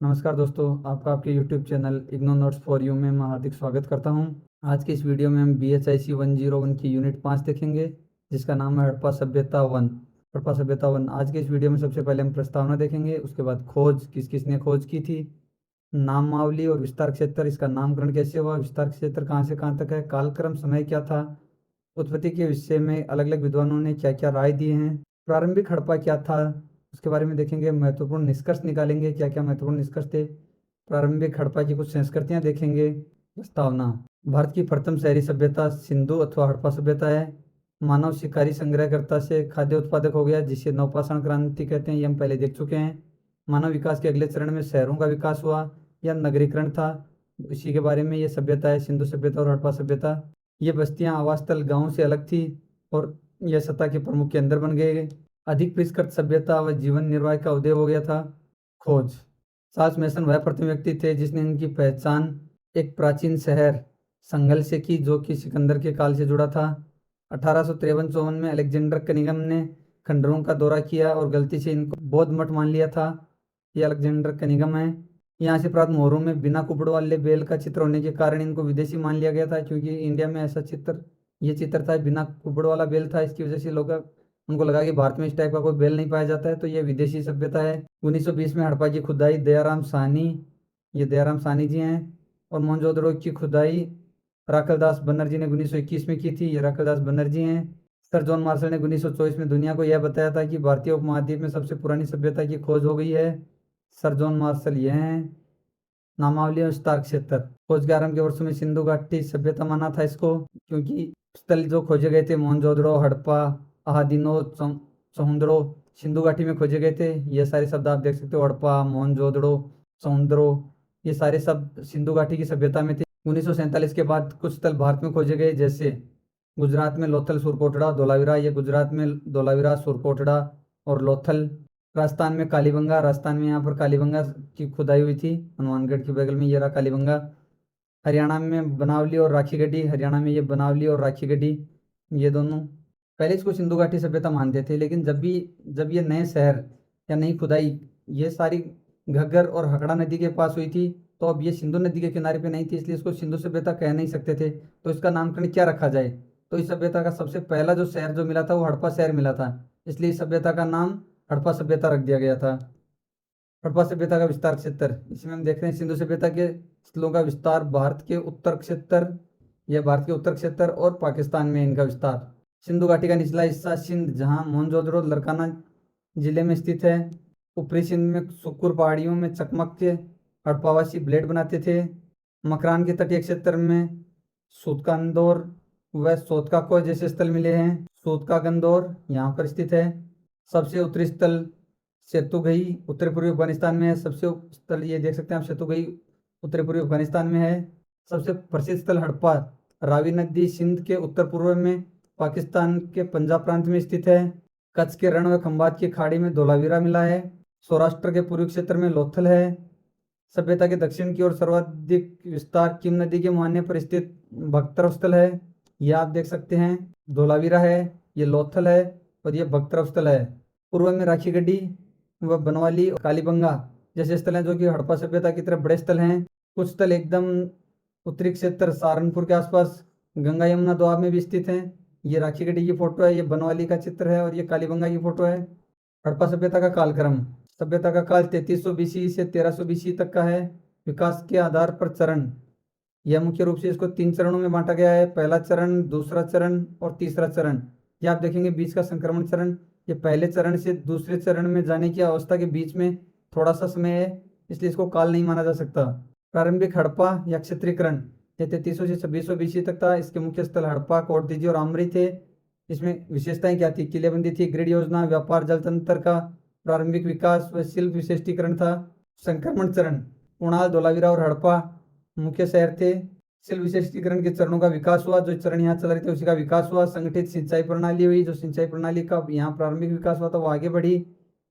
नमस्कार दोस्तों, आपका आपके YouTube channel IGNOU notes for you में मैं हार्दिक स्वागत करता हूं। आज की इस वीडियो में हम BHIC 101 की यूनिट 5 देखेंगे, जिसका नाम है हड़प्पा सभ्यता 1। हड़प्पा सभ्यता 1। आज के इस वीडियो में सबसे पहले हम प्रस्तावना देखेंगे, उसके बाद खोज, किस किसने खोज की थी, नामावली और विस्तार क्षेत्र, इसका नामकरण कैसे हुआ, विस्तार क्षेत्र कहाँ से कहाँ तक है, कालक्रम समय क्या था, उत्पत्ति के विषय में अलग अलग विद्वानों ने क्या क्या राय दिए हैं, प्रारंभिक हड़प्पा क्या था उसके बारे में देखेंगे, महत्वपूर्ण निष्कर्ष निकालेंगे, क्या क्या महत्वपूर्ण निष्कर्ष थे, प्रारंभिक हड़प्पा की कुछ संस्कृतियां देखेंगे। प्रस्तावना। भारत की प्रथम शहरी सभ्यता सिंधु अथवा हड़प्पा सभ्यता है। मानव शिकारी संग्रहकर्ता से खाद्य उत्पादक हो गया, जिसे नवपाषाण क्रांति कहते हैं, ये हम पहले देख चुके हैं। मानव विकास के अगले चरण में शहरों का विकास हुआ या नगरीकरण था, इसी के बारे में ये सभ्यता है, सिंधु सभ्यता और हड़प्पा सभ्यता। ये बस्तियां आवास स्थल गाँव से अलग थी और यह सत्ता के प्रमुख केंद्र बन गए। अधिक परिष्कृत सभ्यता व जीवन निर्वाह का उदय हो गया था। खोज। चार्ल्स मैसन वह प्रथम व्यक्ति थे जिसने इनकी पहचान एक प्राचीन शहर संगल से की, जो कि सिकंदर के काल से जुड़ा था। 1853-54 में अलेक्जेंडर कनिंघम ने खंडरों का दौरा किया और गलती से इनको बौद्ध मठ मान लिया था। ये अलेक्जेंडर कनिंघम है। यहाँ से प्राप्त मोहरों में बिना कुपड़ वाले बैल का चित्र होने के कारण इनको विदेशी मान लिया गया था, क्योंकि इंडिया में ऐसा चित्र, ये चित्र था, बिना कुपड़ वाला बैल था। इसकी वजह से लोग उनको लगा कि भारत में इस टाइप का कोई बैल नहीं पाया जाता है, तो ये विदेशी सभ्यता है। 1920 में हड़प्पा की खुदाई दयाराम साहनी, ये दयाराम साहनी जी हैं, और मोहनजोदड़ो की खुदाई राखलदास बनर्जी ने 1921 में की थी, ये राखलदास बनर्जी हैं। सर जॉन मार्शल ने 1924 में दुनिया को यह बताया था कि भारतीय उपमहाद्वीप में सबसे पुरानी सभ्यता की खोज हो गई है। सर जॉन मार्शल ये हैं। नामावली और विस्तार क्षेत्र। खोज के आरंभ के वर्षों में सिंधु घाटी सभ्यता माना था इसको, क्योंकि स्थल जो खोजे गए थे मोहनजोदड़ो, हड़प्पा, आहादिनो, समुद्रो, सिंधु घाटी में खोजे गए थे। ये सारे शब्द आप देख सकते हो, हड़प्पा, मोहनजोदड़ो, समुद्रो, ये सारे शब्द सिंधु घाटी की सभ्यता में थे। 1947 के बाद कुछ स्थल भारत में खोजे गए, जैसे गुजरात में लोथल, सुरकोटड़ा, धोलावीरा, ये गुजरात में धोलावीरा, सुरकोटड़ा और लोथल। राजस्थान में कालीबंगा, राजस्थान में यहाँ पर कालीबंगा की खुदाई हुई थी, हनुमानगढ़ के बगल में ये रहा कालीबंगा। हरियाणा में बनावली और राखी गढ़ी, हरियाणा में ये बनावली और राखी गढ़ी, ये दोनों। पहले इसको सिंधु घाटी सभ्यता मानते थे, लेकिन जब ये नए शहर या नई खुदाई ये सारी घग्गर और हकड़ा नदी के पास हुई थी, तो अब ये सिंधु नदी के किनारे पे नहीं थी, इसलिए इसको सिंधु सभ्यता कह नहीं सकते थे। तो इसका नामकरण क्या रखा जाए, तो इस सभ्यता का सबसे पहला जो शहर जो मिला था वो हड़प्पा शहर मिला था, इसलिए इस सभ्यता का नाम हड़प्पा सभ्यता रख दिया गया था। हड़प्पा सभ्यता का विस्तार क्षेत्र, इसमें हम देख रहे हैं सिंधु सभ्यता के स्थलों का विस्तार, भारत के उत्तर क्षेत्र, यह भारत के उत्तर क्षेत्र और पाकिस्तान में इनका विस्तार। सिंधु घाटी का निचला हिस्सा सिंध, जहाँ मोहनजोदड़ो लरकाना जिले में स्थित है। ऊपरी सिंध में सुकुर पहाड़ियों में चकमक के हड़प्पावासी ब्लेड बनाते थे। मकरान के तटीय क्षेत्र में सूतकांदौर व सोतकाको जैसे स्थल मिले हैं। सूतकागंदौर यहाँ पर स्थित है। सबसे उत्तरी स्थल सेतुगई उत्तर पूर्वी अफगानिस्तान में है। सबसे स्थल ये देख सकते हैं आप, सेतुगई उत्तर पूर्वी अफगानिस्तान में है। सबसे प्रसिद्ध स्थल हड़प्पा रावी नदी सिंध के उत्तर पूर्व में पाकिस्तान के पंजाब प्रांत में स्थित है। कच्छ के रण व खंबात की खाड़ी में धोलावीरा मिला है। सौराष्ट्र के पूर्वी क्षेत्र में लोथल है। सभ्यता के दक्षिण की ओर सर्वाधिक विस्तार किम नदी के मुहाने पर स्थित भक्तरव स्थल है, यह आप देख सकते हैं। धोलावीरा है, ये लोथल है और ये भक्तरव स्थल है। पूर्व में राखी गढ़ी व बनवाली और कालीबंगा जैसे स्थल हैं, जो कि हड़प्पा सभ्यता की तरफ बड़े स्थल हैं। कुछ स्थल एकदम उत्तरी क्षेत्र सहारनपुर के आसपास गंगा यमुना दोआब में भी स्थित हैं। ये राखी गढ़ी की फोटो है, ये बनवाली का चित्र है और ये कालीबंगा की फोटो है। हड़प्पा सभ्यता का कालक्रम। सभ्यता का काल 3300 BC से 1300 BC तक का है। विकास के आधार पर चरण, यह मुख्य रूप से इसको 3 चरणों में बांटा गया है। पहला चरण, दूसरा चरण और तीसरा चरण। ये आप देखेंगे बीच का संक्रमण चरण, ये पहले चरण से दूसरे चरण में जाने की अवस्था के बीच में थोड़ा सा समय है, इसलिए इसको काल नहीं माना जा सकता। प्रारंभिक हड़प्पा या क्षेत्रीकरण, ये 3300 से 2600 BC तक था। इसके मुख्य स्थल हड़प्पा, कोटदीजी और आमरी थे। इसमें विशेषताएं क्या थी? किलेबंदी थी, ग्रिड योजना, व्यापार, जल तंत्र का प्रारंभिक विकास व शिल्प विशिष्टीकरण था। संक्रमण चरण, कुणाल, धोलावीरा और हड़प्पा मुख्य शहर थे। शिल्प विशिष्टीकरण के चरणों का विकास हुआ, जो चरण यहाँ चल रहे थे उसी का विकास हुआ। संगठित सिंचाई प्रणाली हुई, जो सिंचाई प्रणाली का यहाँ प्रारंभिक विकास हुआ था वो आगे बढ़ी।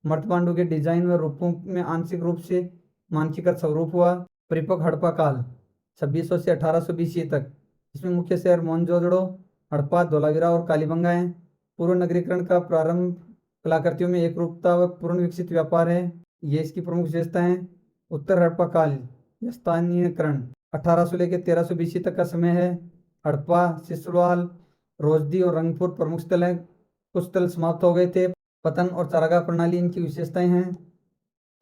मर्तपांडु के डिजाइन व रूपों में आंशिक रूप से मानकीकृत स्वरूप हुआ। परिपक्व हड़प्पा काल 2600 से 1800 BC तक। इसमें मुख्य शहर मोहनजोदड़ो, हड़प्पा, धोलावीरा और कालीबंगा है। पूर्व नगरीकरण का प्रारंभ कलाकृतियों में एक रूपता व पूर्ण विकसित व्यापार है, ये इसकी प्रमुख विशेषता है। उत्तर हड़प्पा काल या स्थानीयकरण 1800 लेकर 1300 BC तक का समय है। हड़प्पा, सिसवाल, रोजदी और रंगपुर प्रमुख स्थल हैं। कुछ स्थल समाप्त हो गए थे। पतन और चारागाह प्रणाली इनकी विशेषताएं हैं।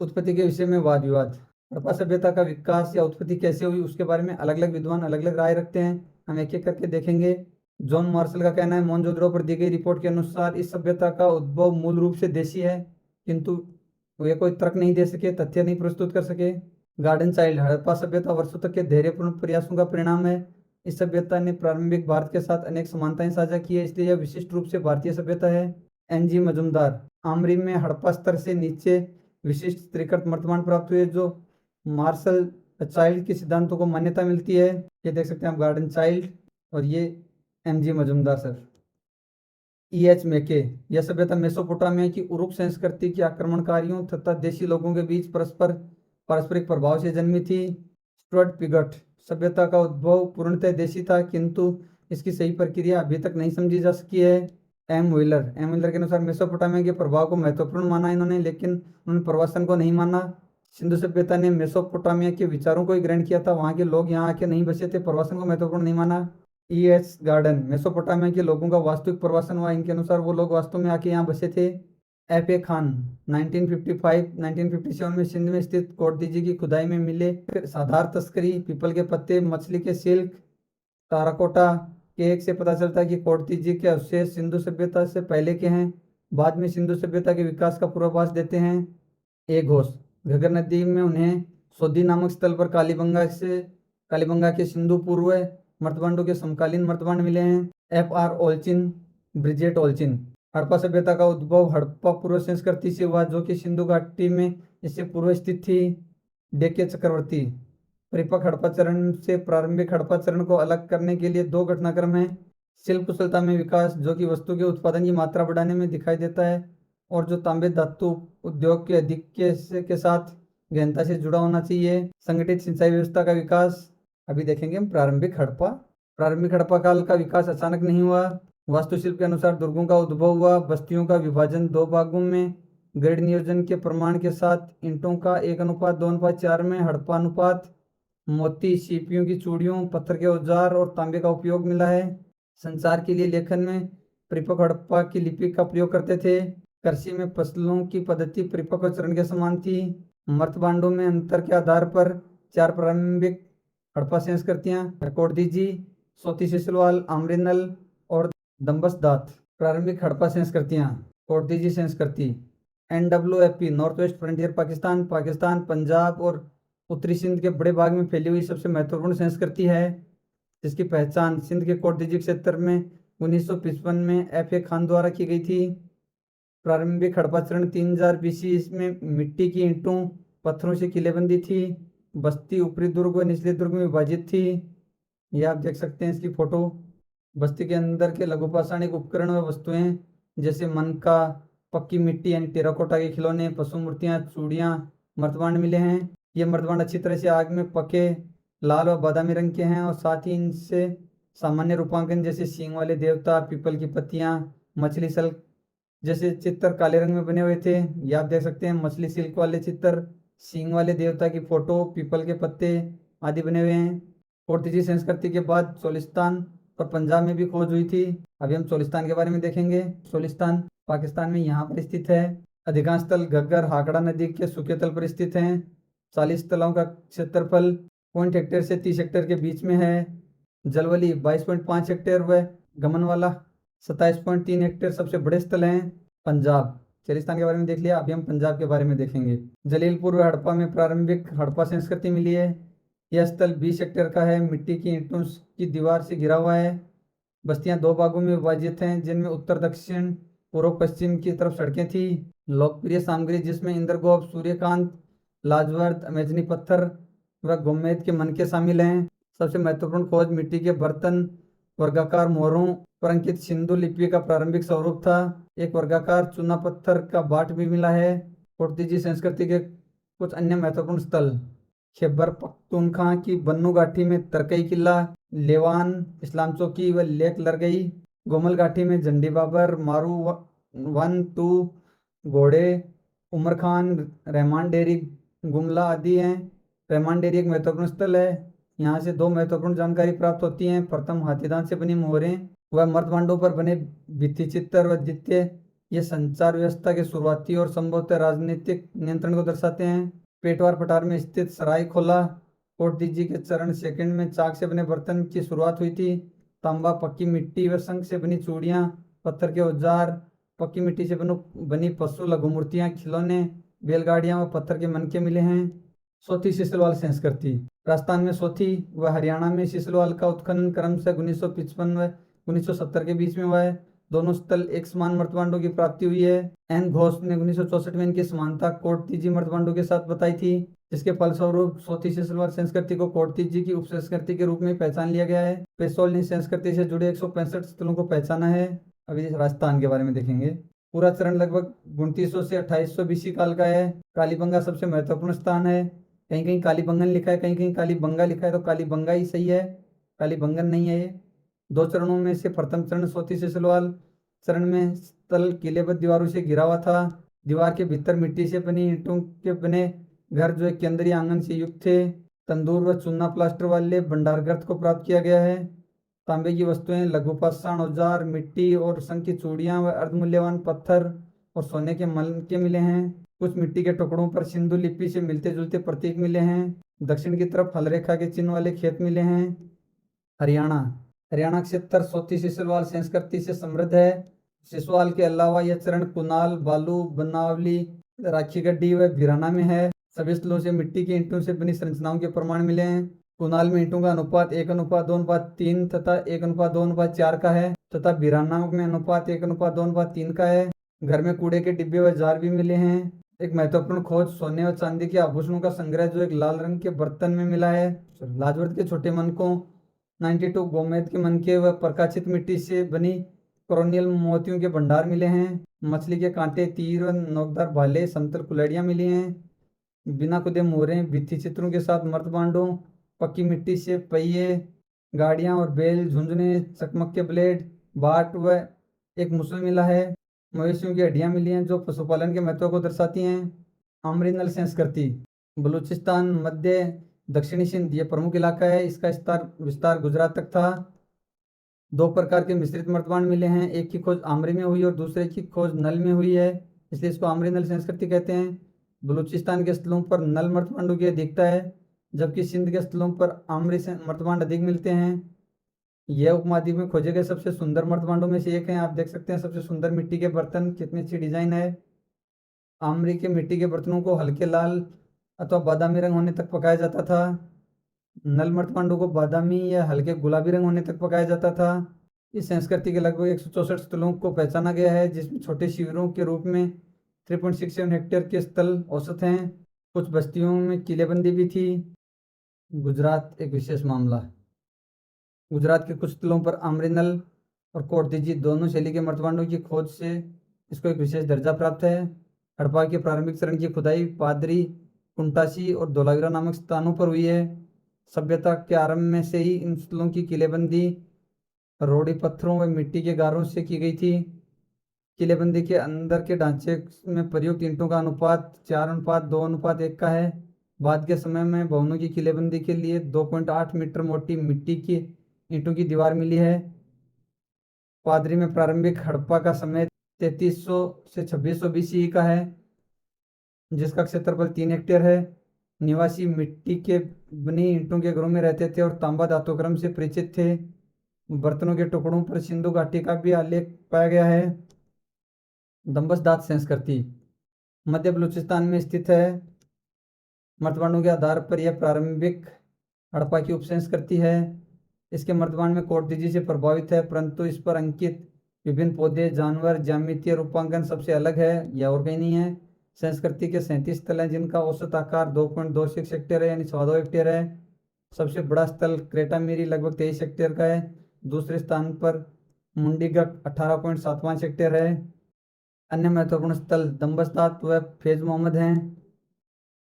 उत्पत्ति के विषय में वाद विवाद। हड़प्पा सभ्यता का विकास या उत्पत्ति कैसे हुई उसके बारे में अलग अलग विद्वान अलग अलग राय रखते हैं। हम एक एक करके देखेंगे। जॉन मार्शल का कहना है मोहनजोदड़ो पर दी गई रिपोर्ट के अनुसार इस सभ्यता का उद्भव मूल रूप से देशी है, किंतु वे कोई तर्क नहीं दे सके, तथ्य नहीं प्रस्तुत कर सके। Garden child. हड़प्पा सभ्यता वर्षों तक के धैर्यपूर्ण प्रयासों का परिणाम है। इस सभ्यता ने प्रारंभिक भारत के साथ अनेक समानताएं साझा की है, इसलिए यह विशिष्ट रूप से भारतीय सभ्यता है। NG मजुमदार। आमरी में हड़प्पा स्तर से नीचे विशिष्ट स्त्रीकृत मर्तमान प्राप्त हुए जो मार्शल चाइल्ड के सिद्धांतों को मान्यता मिलती है। ये देख सकते हैं आप गार्डन चाइल्ड और ये MG मजुमदार सर। EH मेके। यह सभ्यता मेसोपोटामिया की उरुक संस्कृति के आक्रमणकारियों तथा देशी लोगों के बीच पारस्परिक प्रभाव से जन्मी थी। Stuart Piggott. सभ्यता का उद्भव पूर्णतः देशी था, किंतु इसकी सही प्रक्रिया अभी तक नहीं समझी जा सकी है। M व्हीलर के अनुसार मेसोपोटामिया के प्रभाव को महत्वपूर्ण माना इन्होंने, लेकिन उन्होंने प्रवासन को नहीं माना। सिंधु सभ्यता ने मेसोपोटामिया के विचारों को ही ग्रहण किया था, वहां के लोग यहाँ आके नहीं बसे थे, प्रवासन को महत्वपूर्ण नहीं माना। ES garden. मेसोपोटामिया के लोगों का वास्तविक प्रवासन हुआ, इनके अनुसार वो लोग वास्तव में आके यहाँ बसे थे। FA खान। 1957 में सिंध में स्थित कोटदीजी की खुदाई में मिले साधार तस्करी, पीपल के पत्ते, मछली के सिल्क, ताराकोटा के एक से पता चलता है कि कोटदीजी के अवशेष सिंधु सभ्यता से पहले के हैं। बाद में सिंधु सभ्यता के विकास का पूर्वाभास देते हैं। एक घोष। घग्गर नदी में उन्हें सोदी नामक स्थल पर कालीबंगा के सिंधु पूर्व मर्तबांडों के समकालीन मर्तबांड मिले हैं। FR Allchin, Bridget Allchin. Harappa सभ्यता का उद्भव हड़प्पा पूर्व संस्कृति से हुआ, जो कि सिंधु घाटी में इससे पूर्व स्थित थी। डेक्के चक्रवर्ती। परिपक्व हड़प्पा चरण से प्रारंभिक हड़प्पा चरण को अलग करने के लिए दो घटनाक्रम हैं। शिल्प कुशलता में विकास, जो कि वस्तु के उत्पादन की मात्रा बढ़ाने में दिखाई देता है और जो तांबे धातु उद्योग के अधिक के साथ गहनता से जुड़ा होना चाहिए। संगठित सिंचाई व्यवस्था का विकास। अभी देखेंगे हम प्रारंभिक हड़प्पा काल का विकास अचानक नहीं हुआ। वास्तुशिल्प के अनुसार दुर्गों का उद्भव हुआ। बस्तियों का विभाजन दो भागों में ग्रिड नियोजन के प्रमाण के साथ ईंटों का 1:2:4 में हड़प्पा अनुपात। मोती, सीपियों की चूड़ियों, पत्थर के औजार और तांबे का उपयोग मिला है। संचार के लिए लेखन में परिपक्व हड़प्पा की लिपि का प्रयोग करते थे। कृषि में फसलों की पद्धति परिपक्व चरण के समान थी। मर्तबांडों में अंतर के आधार पर 4 प्रारंभिक हड़प्पा संस्कृतियां कोटदीजी, सोती सिसलवाल, आमरीनल और दम्बसदात। प्रारंभिक हड़प्पा संस्कृतियां। कोटदीजी संस्कृति। NWFP north west frontier Pakistan, Punjab और उत्तरी सिंध के बड़े भाग में फैली हुई सबसे महत्वपूर्ण संस्कृति है, जिसकी पहचान सिंध के कोटदीजी क्षेत्र में 1955 में FA खान द्वारा की गई थी। प्रारंभिक हड़प्पा चरण 3000 BC इसमें मिट्टी की ईंटों पत्थरों से किलेबंदी थी। बस्ती ऊपरी दुर्ग व निचले दुर्ग में विभाजित थी। ये आप देख सकते हैं इसकी फोटो। बस्ती के अंदर के लघु पाषाणिक उपकरण व वस्तुएं जैसे मनका, पक्की मिट्टी यानी टेराकोटा के खिलौने, पशु मूर्तियां, चूड़ियां, मर्तबांड मिले हैं। ये मर्तबांड अच्छी तरह से आग में पके लाल व बादामी रंग के हैं और साथ ही इनसे सामान्य रूपांकन जैसे सींग वाले देवता, पीपल की पत्तियां, मछली सिल्क जैसे चित्र काले रंग में बने हुए थे। ये आप देख सकते हैं मछली सिल्क वाले चित्र, सींग वाले देवता की फोटो, पीपल के पत्ते आदि बने हुए हैं। पोर्तुगीज संस्कृति के बाद चोलिस्तान और पंजाब में भी खोज हुई थी। अभी हम चोलिस्तान के बारे में देखेंगे। चोलिस्तान पाकिस्तान में यहाँ पर स्थित है। अधिकांश स्थल घग्गर हाकड़ा नदी के सूखे तल पर स्थित हैं। 40 तलों का क्षेत्रफल 0 हेक्टेयर से 30 हेक्टेयर के बीच में है। जलवली 22.5 हेक्टेयर व गमनवाला 27.3 हेक्टेयर सबसे बड़े स्थल हैं। पंजाब चोलिस्तान के बारे में देख लिया। अभी हम पंजाब के बारे में देखेंगे। जलीलपुर व हड़प्पा में प्रारंभिक हड़प्पा संस्कृति मिली है। यह स्थल 20 हेक्टेयर का है। मिट्टी की ईंटों की दीवार से घिरा हुआ है। बस्तियां 2 भागों में विभाजित हैं, जिनमें उत्तर दक्षिण पूर्व पश्चिम की तरफ सड़कें थी। लोकप्रिय सामग्री जिसमें इंद्रगोप, सूर्यकांत, लाजवर्द, अमेजनी पत्थर व गोमेद के मनके शामिल हैं। सबसे महत्वपूर्ण खोज मिट्टी के बर्तन, वर्गाकार मोहरों पर अंकित सिंधु लिपि का प्रारंभिक स्वरूप था। एक वर्गाकार चूना पत्थर का बाट भी मिला है। पोर्तुगीज संस्कृति के कुछ अन्य महत्वपूर्ण स्थल खैबर पख्तूनख्वा की बन्नू घाटी में तरकई किला, लेवान, इस्लाम चौकी व लेक लरगई। गोमल घाटी में झंडी बाबर, मारू 1-2, घोड़े, उमर खान, रहमान डेरी, गुमला आदि हैं। रहमान डेयरी एक महत्वपूर्ण स्थल है। यहाँ से दो महत्वपूर्ण जानकारी प्राप्त होती हैं। प्रथम, हाथीदांत से बनी मोहरें व मर्दमांडों पर बने भित्ति चित्र व द्वितीय, ये संचार व्यवस्था के शुरुआती और संभवतः राजनीतिक नियंत्रण को दर्शाते हैं। पेटवार पठार में स्थित सराय खोला कोटदीजी के चरण सेकंड में चाक से बने बर्तन की शुरुआत हुई थी। तांबा, पक्की मिट्टी व शंख से बनी चूड़ियाँ, पत्थर के औजार, पक्की मिट्टी से बनी पशु लघु मूर्तियाँ, खिलौने, बैलगाड़ियाँ व पत्थर के मनके मिले हैं। सोथी सिसलवाल संस्कृति। राजस्थान में सोथी व हरियाणा में सिसलवाल का उत्खनन क्रमशः 1955 व 1970 के बीच में हुआ है। दोनों स्थल एक समान मर्दमांडों की प्राप्ति हुई है। एन घोष ने 1964 में इनकी समानता कोटतीजी मर्दमांडों के साथ बताई थी, जिसके फलस्वरूप सोथी सिसलवाल संस्कृति को कोटतीजी की उपसंस्कृति के रूप में पहचान लिया गया है। पेशोल ने संस्कृति से जुड़े 165 स्थलों को पहचाना है। अभी राजस्थान के बारे में देखेंगे। पूरा चरण लगभग 2900 से 2800 बीसी काल का है। कालीबंगा सबसे महत्वपूर्ण स्थान है। कहीं कहीं कालीबंगन लिखा है, कहीं कहीं कालीबंगा लिखा है, तो कालीबंगा ही सही है, कालीबंगन नहीं है ये। दो चरणों में से प्रथम चरण सोथी सिसलवाल चरण में स्थल किलेबद्ध दीवारों से घिरा हुआ था। दीवार के भीतर मिट्टी से बनी ईंटों के बने घर जो एक केंद्रीय आंगन से युक्त थे। तंदूर व चूना प्लास्टर वाले भंडारगृह को प्राप्त किया गया है। तांबे की वस्तुएं, लघु पाषाण औजार, मिट्टी और शंख की चूड़ियां व अर्धमूल्यवान पत्थर और सोने के मनके मिले हैं। कुछ मिट्टी के टुकड़ों पर सिंधु लिपि से मिलते जुलते प्रतीक मिले हैं। दक्षिण की तरफ हलरेखा के चिन्ह वाले खेत मिले हैं। हरियाणा। हरियाणा क्षेत्र सोथी सिसलवाल संस्कृति से समृद्ध है। सिसवाल के अलावा यह चरण कुनाल, बालू, बनावली, राखीगढ़ी व भिराना में है। सभी स्थलों से मिट्टी की ईंटों से बनी संरचनाओं के प्रमाण मिले हैं। कुनाल में ईंटों का अनुपात 1:2:3 तथा 1:2:4 का है तथा भिराना में अनुपात 1:2:3 का है। घर में कूड़े के डिब्बे व जार भी मिले हैं। एक महत्वपूर्ण खोज सोने और चांदी के आभूषणों का संग्रह जो एक लाल रंग के बर्तन में मिला है। लाजवर्त के छोटे मनकों, 92 गोमेद के मनके व प्रकाशित मिट्टी से बनी कोरोनियल मोतियों के भंडार मिले हैं। मछली के कांटे, तीर व नोकदार भाले, समतल कुल्हाड़ियाँ मिली हैं। बिना खुदे मोहरें, भित्ति चित्रों के साथ मर्दमांडों, पक्की मिट्टी से पहिए, गाड़ियाँ और बैल, झुंझुने, चकमक के ब्लेड, बाट व एक मुसल मिला है। मवेशियों की हड्डियाँ मिली हैं जो पशुपालन के महत्व को दर्शाती हैं। आमरीनल संस्कृति। बलूचिस्तान, मध्य दक्षिणी सिंध ये प्रमुख इलाका है। इसका विस्तार गुजरात तक था। दो प्रकार के मिश्रित मर्दमांड मिले हैं। एक की खोज आमरी में हुई और दूसरे की खोज नल में हुई है, इसलिए इसको आमरी नल संस्कृति कहते हैं। बलूचिस्तान के स्थलों पर नल मर्दमांडों की अधिकता है, जबकि सिंध के स्थलों पर आमरी मर्दमांड अधिक मिलते हैं। यह उपमहाद्वीप में खोजे गए सबसे सुंदर मर्दमांडों में से एक है। आप देख सकते हैं सबसे सुंदर मिट्टी के बर्तन, कितनी अच्छी डिजाइन है। आमरी के मिट्टी के बर्तनों को हल्के लाल अथवा बादामी रंग होने तक पकाया जाता था। नल मर्दमांडों को बादामी या हल्के गुलाबी रंग होने तक पकाया जाता था। इस संस्कृति के लगभग 164 स्थलों को पहचाना गया है, जिसमें छोटे शिविरों के रूप में 3.67 हेक्टेयर के स्थल औसत हैं। कुछ बस्तियों में किलेबंदी भी थी। गुजरात एक विशेष मामला है। गुजरात के कुछ स्थलों पर आमरीनल और कोटदीजी दोनों शैली के मर्दमांडों की खोज से इसको एक विशेष दर्जा प्राप्त है। हड़प्पा के प्रारंभिक चरण की खुदाई पादरी, कुंटासी और धोलावीरा नामक स्थानों पर हुई है। सभ्यता के आरंभ में से ही इन स्थलों की किलेबंदी रोड़ी पत्थरों व मिट्टी के गारों से की गई थी। किलेबंदी के अंदर के ढांचे में प्रयुक्त ईंटों का अनुपात 4:2:1 का है। बाद के समय में भवनों की किलेबंदी के लिए 2.8 मीटर मोटी मिट्टी की ईंटों की दीवार मिली है। पादरी में प्रारंभिक हड़प्पा का समय 3300 से 2600 बीसी का है, जिसका क्षेत्रफल 3 हेक्टेयर है। निवासी मिट्टी के बनी ईंटों के घरों में रहते थे और तांबा धातुक्रम से परिचित थे। बर्तनों के टुकड़ों पर सिंधु घाटी का भी आलेख पाया गया है। दम्बस दात संस्कृति मध्य बलूचिस्तान में स्थित है। मर्दमांडों के आधार पर यह प्रारंभिक हड़प्पा की उपसंस्कृति है। इसके मर्दमांड में कोटदीजी से प्रभावित है, परंतु इस पर अंकित विभिन्न पौधे, जानवर, ज्यामितीय रूपांकन सबसे अलग है, यह और कहीं नहीं है। संस्कृति के 37 स्थल हैं, जिनका औसत आकार 2.26 हेक्टेयर है, यानी 14 हेक्टेयर है। सबसे बड़ा स्थल क्रेटा मेरी लगभग 23 हेक्टेयर का है। दूसरे स्थान पर मुंडीगढ़ 18.75 हेक्टेयर है। अन्य महत्वपूर्ण स्थल दम्बस्तात व फैज मोहम्मद हैं।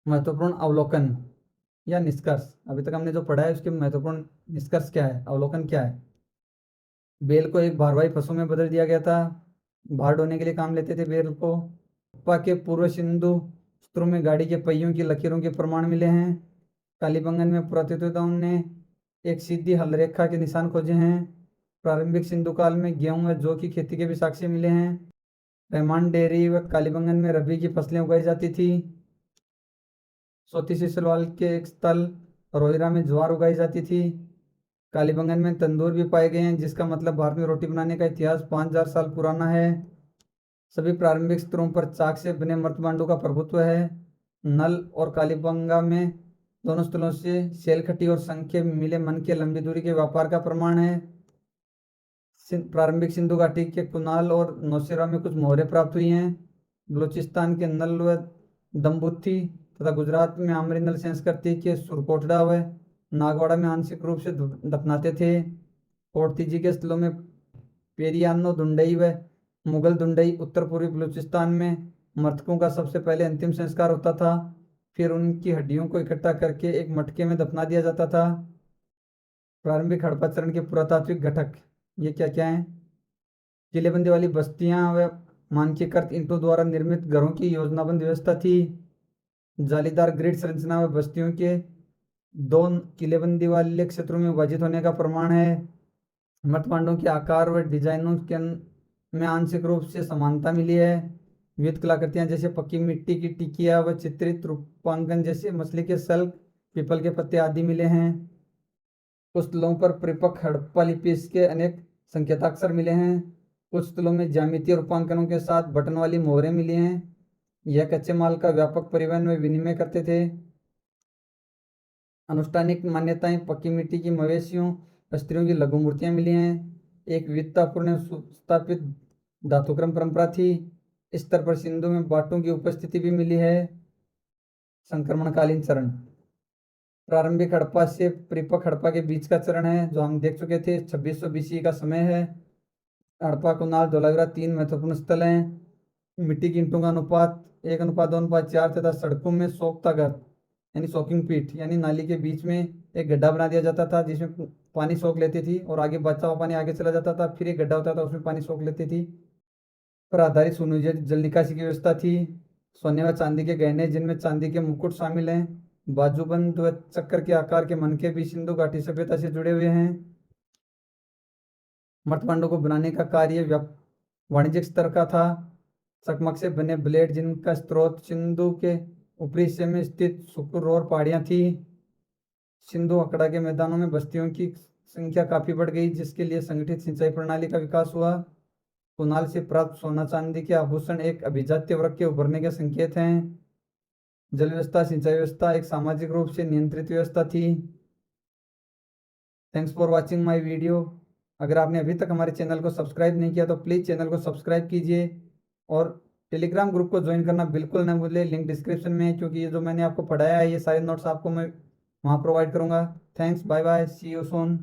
महत्वपूर्ण अवलोकन या निष्कर्ष, अभी तक हमने जो पढ़ा है उसके महत्वपूर्ण निष्कर्ष क्या है, अवलोकन क्या है। बैल को एक भारवाही पशु में बदल दिया गया था। भार ढोने के लिए काम लेते थे बैल को। हड़प्पा के पूर्व सिंधु सूत्रों में गाड़ी के पहियों की लकीरों के प्रमाण मिले हैं। कालीबंगन में पुरातत्वविदों ने एक सीधी हल रेखा के निशान खोजे हैं। प्रारंभिक सिंधु काल में गेहूं व जौ की खेती के भी साक्ष्य मिले हैं। रहमान डेयरी व कालीबंगन में रबी की फसलें उगाई जाती थी। सोती सीसलवाल के एक स्थल रोहिरा में ज्वार उगाई जाती थी। कालीबंगन में तंदूर भी पाए गए हैं, जिसका मतलब भारत में रोटी बनाने का इतिहास 5000 साल पुराना है। सभी प्रारंभिक स्तरों पर चाक से बने मर्तमांडों का प्रभुत्व है। नल और कालीबंगा में दोनों स्थलों से शेलखटी और संख्य मिले मन के लंबी दूरी के व्यापार का प्रमाण है। प्रारंभिक सिंधु घाटी के कुनाल और नौशेरा में कुछ मोहरें प्राप्त हुई हैं। बलूचिस्तान के नल व दम्बुत्ती तथा गुजरात में आमरीनल संस्कृति के सुरकोटड़ा व नागवाड़ा में आंशिक रूप से दफनाते थे। कोर्तिजी के स्थलों में पेरियानो दुंडई व मुगल दुंडई उत्तर पूर्वी बलूचिस्तान में मृतकों का सबसे पहले अंतिम संस्कार होता था। फिर उनकी हड्डियों को इकट्ठा करके एक मटके में दफना दिया जाता था। प्रारंभिक हड़प्पा चरण के पुरातात्विक घटक ये क्या क्या हैं? किलेबंदी वाली बस्तियां व मानकीकृत ईंटों द्वारा निर्मित घरों की योजनाबद्ध व्यवस्था थी। जालीदार ग्रिड संरचना व बस्तियों के दो किलेबंदी वाले क्षेत्रों में विभाजित होने का प्रमाण है। मृतमांडों के आकार व डिजाइनों के में आंशिक रूप से समानता मिली है। विविध कलाकृतियां जैसे पक्की मिट्टी की टिकिया व चित्रित रूपांकन जैसे मछली के सल्क, पीपल के पत्ते आदि मिले हैं। कुछ स्थलों पर परिपक्व हड़प्पा लिपि के अनेक संकेताक्षर मिले हैं। कुछ स्थलों में ज्यामितीय रूपांकनों के साथ बटन वाली मोहरें मिली हैं। यह कच्चे माल का व्यापक परिवहन में विनिमय करते थे। अनुष्ठानिक मान्यताएं पक्की मिट्टी की मवेशियों स्त्रियों की लघु मूर्तियां मिली हैं। एक विविधतापूर्ण सुस्थापित धातुक्रम परंपरा थी। इस स्तर पर सिंधु में बाटों की उपस्थिति भी मिली है। संक्रमणकालीन चरण प्रारंभिक हड़प्पा से परिपक्व हड़प्पा के बीच का चरण है, जो हम देख चुके थे। 2600 BC का समय है। हड़प्पा कुनाल धोलावीरा 3 महत्वपूर्ण स्थल हैं। मिट्टी की ईंटों का अनुपात 1:2:4 तथा सड़कों में सोख्ता घर यानी सोकिंग पीट यानी नाली के बीच में एक गड्ढा बना दिया जाता था, जिसमें पानी सोख लेती थी और आगे बचा हुआ पानी आगे चला जाता था। फिर एक गड्ढा होता था, उसमें पानी सोख लेती थी। पर आधारित सुनियोजित जल निकासी की व्यवस्था थी। सोने व चांदी के गहने, जिनमें चांदी के मुकुट शामिल हैं, बाजूबंद व चक्कर के आकार के मनके भी सिंधु घाटी सभ्यता से जुड़े हुए हैं। मृतमांडों को बनाने का कार्य वाणिज्यिक स्तर का था। चकमक से बने ब्लेड, जिनका स्रोत सिंधु के ऊपरी हिस्से में स्थित सुकुर और पहाड़ियां थी। सिंधु अखड़ा के मैदानों में बस्तियों की संख्या काफी बढ़ गई, जिसके लिए संगठित सिंचाई प्रणाली का विकास हुआ। कुनाल से प्राप्त सोना चांदी के आभूषण एक अभिजात्य वर्ग के उभरने के संकेत हैं। जल व्यवस्था, सिंचाई व्यवस्था एक सामाजिक रूप से नियंत्रित व्यवस्था थी। Thanks for watching my video. अगर आपने अभी तक हमारे चैनल को सब्सक्राइब नहीं किया तो प्लीज़ चैनल को सब्सक्राइब कीजिए और टेलीग्राम ग्रुप को ज्वाइन करना बिल्कुल ना भूलें। लिंक डिस्क्रिप्शन में है, क्योंकि ये जो मैंने आपको पढ़ाया है ये सारे नोट्स आपको मैं वहाँ प्रोवाइड करूँगा। Thanks, bye bye, see you soon.